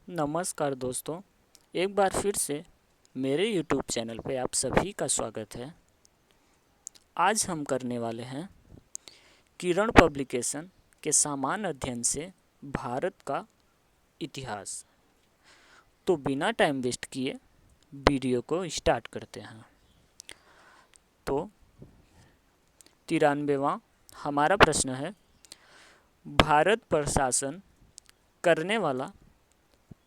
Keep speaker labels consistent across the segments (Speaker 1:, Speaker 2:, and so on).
Speaker 1: नमस्कार दोस्तों, एक बार फिर से मेरे YouTube चैनल पे आप सभी का स्वागत है। आज हम करने वाले हैं किरण पब्लिकेशन के सामान्य अध्ययन से भारत का इतिहास। तो बिना टाइम वेस्ट किए वीडियो को स्टार्ट करते हैं। तो 93वां हमारा प्रश्न है, भारत पर शासन करने वाला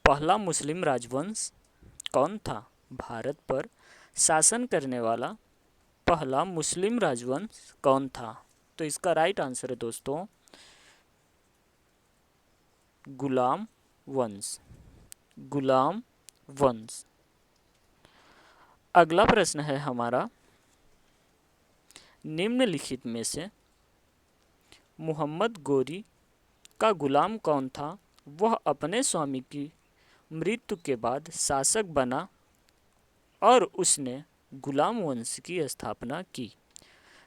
Speaker 1: पहला मुस्लिम राजवंश कौन था? भारत पर शासन करने वाला पहला मुस्लिम राजवंश कौन था? तो इसका राइट आंसर है दोस्तों गुलाम वंश। गुलाम वंश। अगला प्रश्न है हमारा, निम्नलिखित में से मोहम्मद गोरी का गुलाम कौन था? वह अपने स्वामी की मृत्यु के बाद शासक बना और उसने गुलाम वंश की स्थापना की।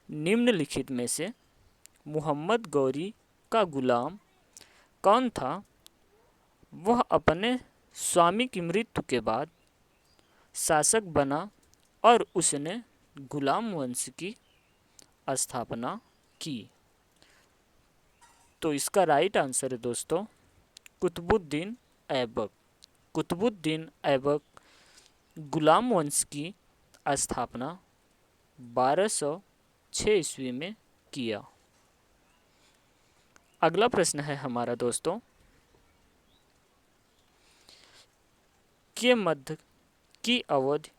Speaker 1: निम्नलिखित में से मोहम्मद गौरी का गुलाम कौन था? वह अपने स्वामी की मृत्यु के बाद शासक बना और उसने गुलाम वंश की स्थापना की। तो इसका राइट आंसर है दोस्तों कुतुबुद्दीन ऐबक। कुतुबुद्दीन ऐबक गुलाम वंश की स्थापना 1206 ईस्वी में किया। अगला प्रश्न है हमारा दोस्तों, के मध्य की अवधि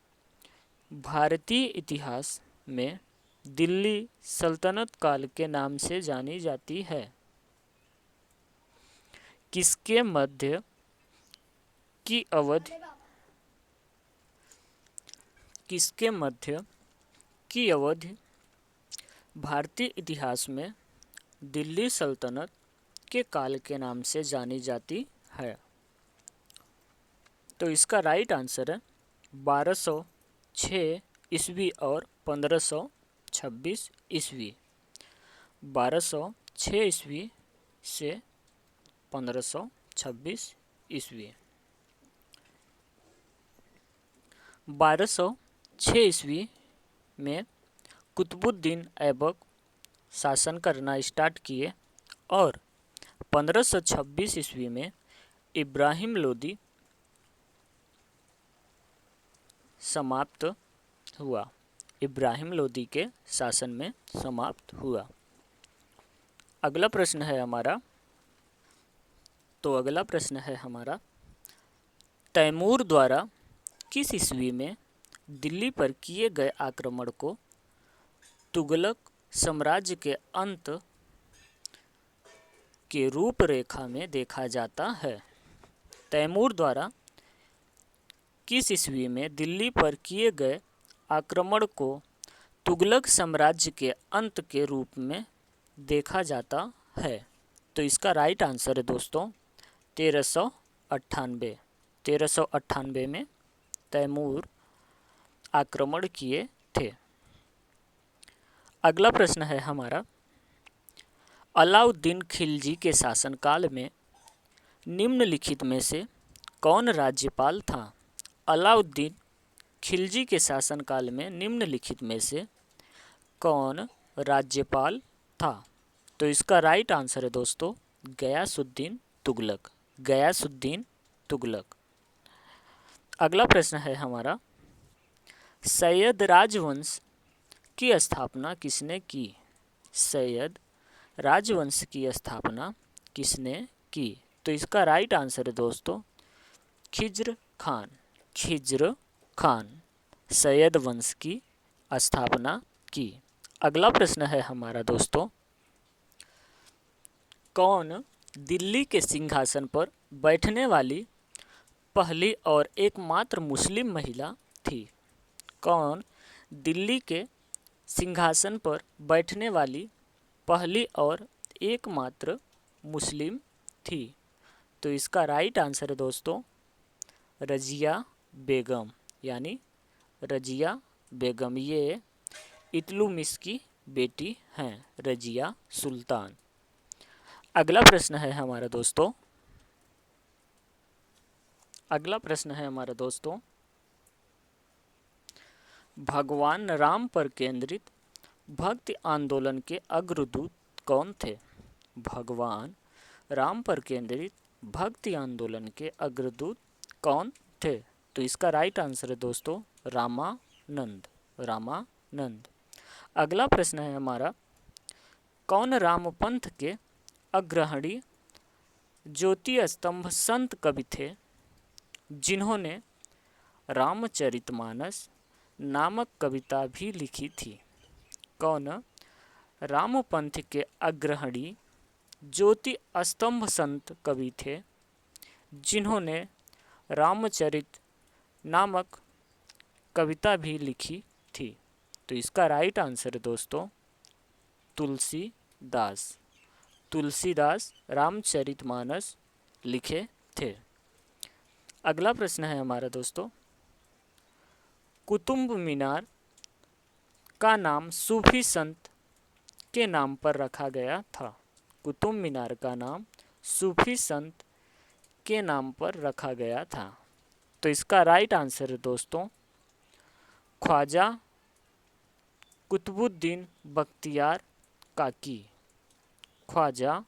Speaker 1: भारतीय इतिहास में दिल्ली सल्तनत काल के नाम से जानी जाती है? किसके मध्य की अवधि किसके मध्य की अवधि भारतीय इतिहास में दिल्ली सल्तनत के काल के नाम से जानी जाती है? तो इसका राइट आंसर है 1206 ईस्वी और 1526 ईस्वी। 1206 ईस्वी से 1526 ईस्वी। 1206 ईस्वी में कुतुबुद्दीन ऐबक शासन करना स्टार्ट किए और 1526 ईस्वी में इब्राहिम लोदी समाप्त हुआ। इब्राहिम लोदी के शासन में समाप्त हुआ। अगला प्रश्न है हमारा, तैमूर द्वारा किस ईस्वी में दिल्ली पर किए गए आक्रमण को तुगलक साम्राज्य के अंत के रूपरेखा में देखा जाता है? तैमूर द्वारा किस ईस्वी में दिल्ली पर किए गए आक्रमण को तुगलक साम्राज्य के अंत के रूप में देखा जाता है? तो इसका राइट आंसर है दोस्तों 1398। 1398 में तैमूर आक्रमण किए थे। अगला प्रश्न है हमारा, अलाउद्दीन खिलजी के शासनकाल में निम्नलिखित में से कौन राज्यपाल था? अलाउद्दीन खिलजी के शासनकाल में निम्नलिखित में से कौन राज्यपाल था? तो इसका राइट आंसर है दोस्तों गयासुद्दीन तुगलक। गयासुद्दीन तुगलक। अगला प्रश्न है हमारा, सैयद राजवंश की स्थापना किसने की? सैयद राजवंश की स्थापना किसने की? तो इसका राइट आंसर है दोस्तों खिज्र खान। खिज्र खान सैयद वंश की स्थापना की। अगला प्रश्न है हमारा दोस्तों, कौन दिल्ली के सिंहासन पर बैठने वाली पहली और एकमात्र मुस्लिम महिला थी? कौन दिल्ली के सिंहासन पर बैठने वाली पहली और एकमात्र मुस्लिम थी? तो इसका राइट आंसर है दोस्तों रजिया बेगम, यानी रजिया बेगम। ये इल्तुतमिश की बेटी हैं, रजिया सुल्तान। अगला प्रश्न है हमारा दोस्तों, अगला प्रश्न है हमारा दोस्तों, भगवान राम पर केंद्रित भक्ति आंदोलन के अग्रदूत कौन थे? भगवान राम पर केंद्रित भक्ति आंदोलन के अग्रदूत कौन थे? तो इसका राइट आंसर है दोस्तों रामानंद। रामानंद। अगला प्रश्न है हमारा, कौन रामपंथ के अग्रणी ज्योति स्तंभ संत कवि थे जिन्होंने रामचरितमानस नामक कविता भी लिखी थी? कौन रामपंथ के अग्रणी ज्योति स्तंभ संत कवि थे जिन्होंने रामचरित नामक कविता भी लिखी थी? तो इसका राइट आंसर है दोस्तों तुलसीदास। तुलसीदास रामचरितमानस लिखे थे। अगला प्रश्न है हमारा दोस्तों, कुतुब मीनार का नाम सूफी संत के नाम पर रखा गया था? कुतुब मीनार का नाम सूफी संत के नाम पर रखा गया था। तो इसका राइट आंसर है दोस्तों ख्वाजा कुतुबुद्दीन बख्तियार काकी। ख्वाजा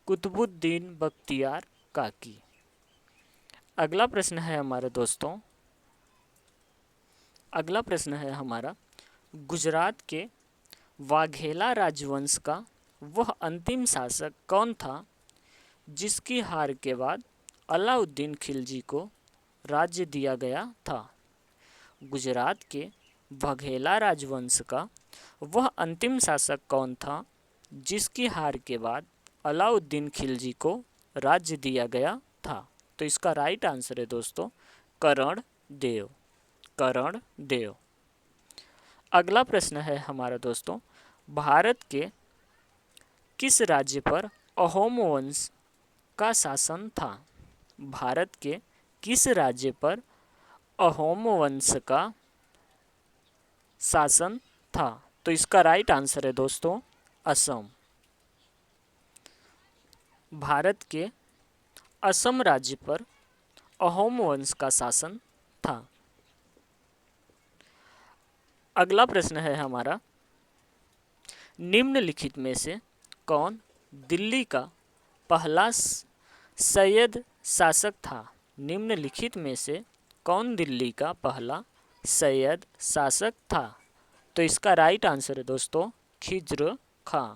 Speaker 1: कुतुबुद्दीन बख्तियार काकी। अगला प्रश्न है हमारा दोस्तों, अगला प्रश्न है हमारा, गुजरात के वाघेला राजवंश का वह अंतिम शासक कौन था जिसकी हार के बाद अलाउद्दीन खिलजी को राज्य दिया गया था? गुजरात के वाघेला राजवंश का वह अंतिम शासक कौन था जिसकी हार के बाद अलाउद्दीन खिलजी को राज्य दिया गया था? तो इसका राइट आंसर है दोस्तों कर्णदेव। कर्णदेव। अगला प्रश्न है हमारा दोस्तों, भारत के किस राज्य पर अहोम वंश का शासन था? भारत के किस राज्य पर अहोम वंश का शासन था? तो इसका राइट आंसर है दोस्तों असम। भारत के असम राज्य पर अहोम वंश का शासन था। अगला प्रश्न है हमारा, निम्नलिखित में से कौन दिल्ली का पहला सैयद शासक था? निम्नलिखित में से कौन दिल्ली का पहला सैयद शासक था? तो इसका राइट आंसर है दोस्तों खिज्र खां।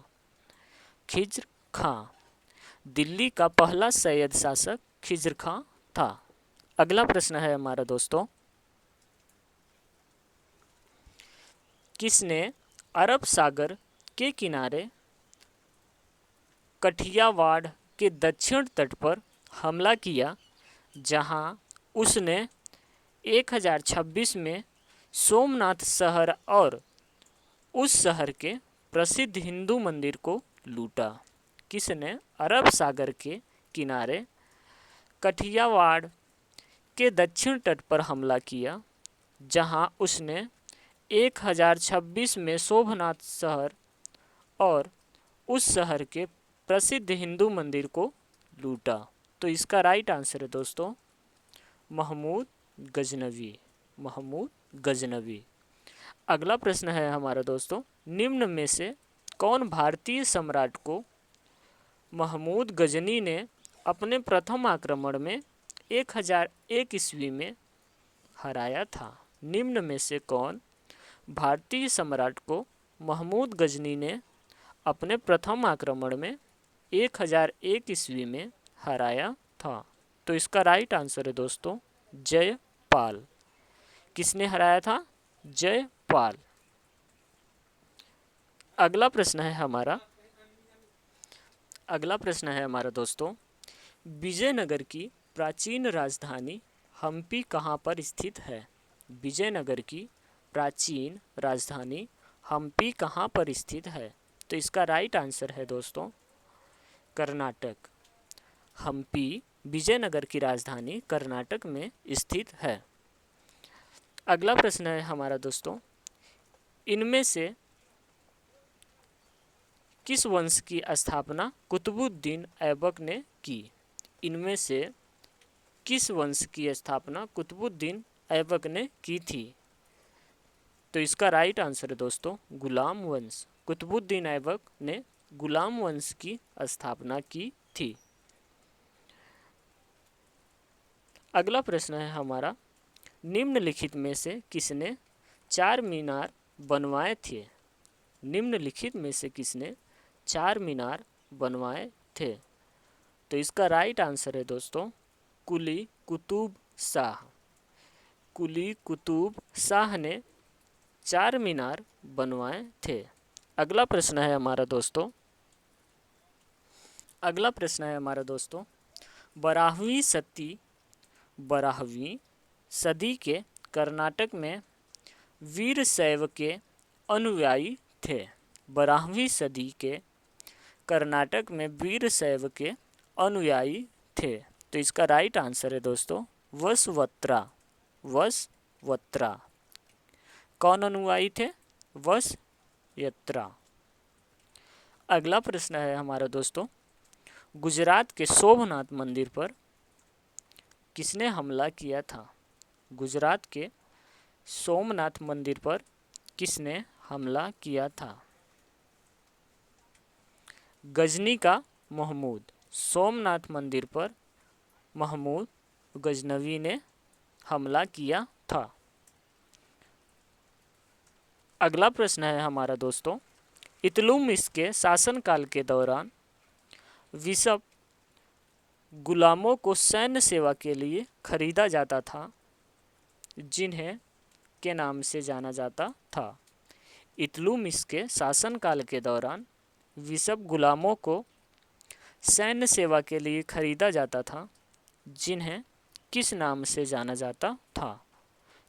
Speaker 1: खिज्र खां। दिल्ली का पहला सैयद शासक खिज्र खां था। अगला प्रश्न है हमारा दोस्तों, किसने अरब सागर के किनारे कठियावाड़ के दक्षिण तट पर हमला किया जहां उसने 1026 में सोमनाथ शहर और उस शहर के प्रसिद्ध हिंदू मंदिर को लूटा? किसने अरब सागर के किनारे कठियावाड़ के दक्षिण तट पर हमला किया जहां उसने 1026 में सोमनाथ शहर और उस शहर के प्रसिद्ध हिंदू मंदिर को लूटा? तो इसका राइट आंसर है दोस्तों महमूद गजनवी। महमूद गजनवी। अगला प्रश्न है हमारा दोस्तों, निम्न में से कौन भारतीय सम्राट को महमूद गजनी ने अपने प्रथम आक्रमण में 1001 ईस्वी में हराया था? निम्न में से कौन भारतीय सम्राट को महमूद गजनी ने अपने प्रथम आक्रमण में 1001 ईस्वी में हराया था? तो इसका राइट आंसर है दोस्तों जयपाल। किसने हराया था? जयपाल। अगला प्रश्न है हमारा, अगला प्रश्न है हमारा दोस्तों, विजयनगर की प्राचीन राजधानी हम्पी कहाँ पर स्थित है? विजयनगर की प्राचीन राजधानी हम्पी कहाँ पर स्थित है? तो इसका राइट आंसर है दोस्तों कर्नाटक। हम्पी विजयनगर की राजधानी कर्नाटक में स्थित है। अगला प्रश्न है हमारा दोस्तों, इनमें से किस वंश की स्थापना कुतुबुद्दीन ऐबक ने की? इनमें से किस वंश की स्थापना कुतुबुद्दीन ऐबक ने की थी? तो इसका राइट आंसर है दोस्तों गुलाम वंश। कुतुबुद्दीन ऐबक ने गुलाम वंश की स्थापना की थी। अगला प्रश्न है हमारा, निम्नलिखित में से किसने 4 मीनार बनवाए थे? निम्नलिखित में से किसने 4 मीनार बनवाए थे? तो इसका राइट आंसर है दोस्तों कुली कुतुब शाह। कुली कुतुब शाह ने 4 मीनार बनवाए थे। अगला प्रश्न है हमारा दोस्तों, अगला प्रश्न है हमारा दोस्तों, 12वीं सदी के कर्नाटक में वीरशैव के अनुयायी थे। 12वीं सदी के कर्नाटक में वीरशैव के अनुयायी थे। तो इसका राइट आंसर है दोस्तों वसवत्रा। वसवत्रा कौन अनुयायी थे? वसयत्रा। अगला प्रश्न है हमारा दोस्तों, गुजरात के सोमनाथ मंदिर पर किसने हमला किया था? गुजरात के सोमनाथ मंदिर पर किसने हमला किया था? गजनी का महमूद। सोमनाथ मंदिर पर महमूद गजनवी ने हमला किया था। अगला प्रश्न है हमारा दोस्तों, इल्तुतमिश के शासनकाल के दौरान विशब गुलामों को सैन्य सेवा के लिए खरीदा जाता था, जिन्हें के नाम से जाना जाता था। इल्तुतमिश के शासनकाल के दौरान विशब गुलामों को सैन्य सेवा के लिए खरीदा जाता था, जिन्हें किस नाम से जाना जाता था?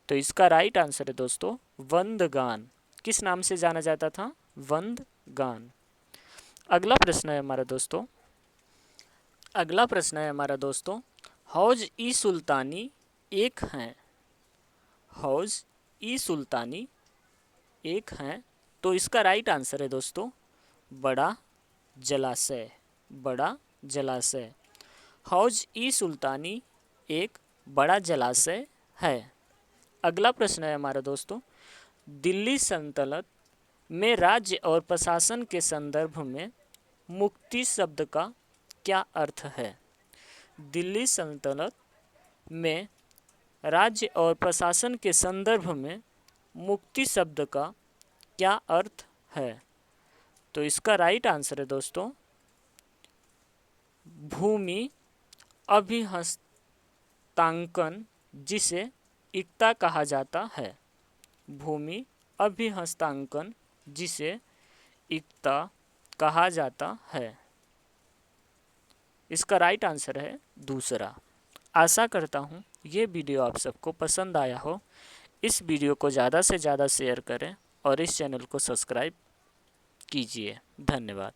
Speaker 1: तो इसका राइट आंसर है दोस्तों वंदगान। किस नाम से जाना जाता था? वंदगान। अगला प्रश्न है हमारा दोस्तों, अगला प्रश्न है हमारा दोस्तों, हौज ई सुल्तानी एक हैं। हौज ई सुल्तानी एक हैं। तो इसका राइट आंसर है दोस्तों बड़ा जलाशय। बड़ा जलाशय। हौज ई सुल्तानी एक बड़ा जलाशय है। अगला प्रश्न है हमारा दोस्तों, दिल्ली सल्तनत में राज्य और प्रशासन के संदर्भ में मुक्ति शब्द का क्या अर्थ है? दिल्ली सल्तनत में राज्य और प्रशासन के संदर्भ में मुक्ति शब्द का क्या अर्थ है? तो इसका राइट आंसर है दोस्तों भूमि अभिहस्तांकन, जिसे एकता कहा जाता है। भूमि अभिहस्तांकन, जिसे एकता कहा जाता है। इसका राइट आंसर है दूसरा। आशा करता हूँ ये वीडियो आप सबको पसंद आया हो। इस वीडियो को ज़्यादा से ज़्यादा शेयर करें और इस चैनल को सब्सक्राइब कीजिए। धन्यवाद।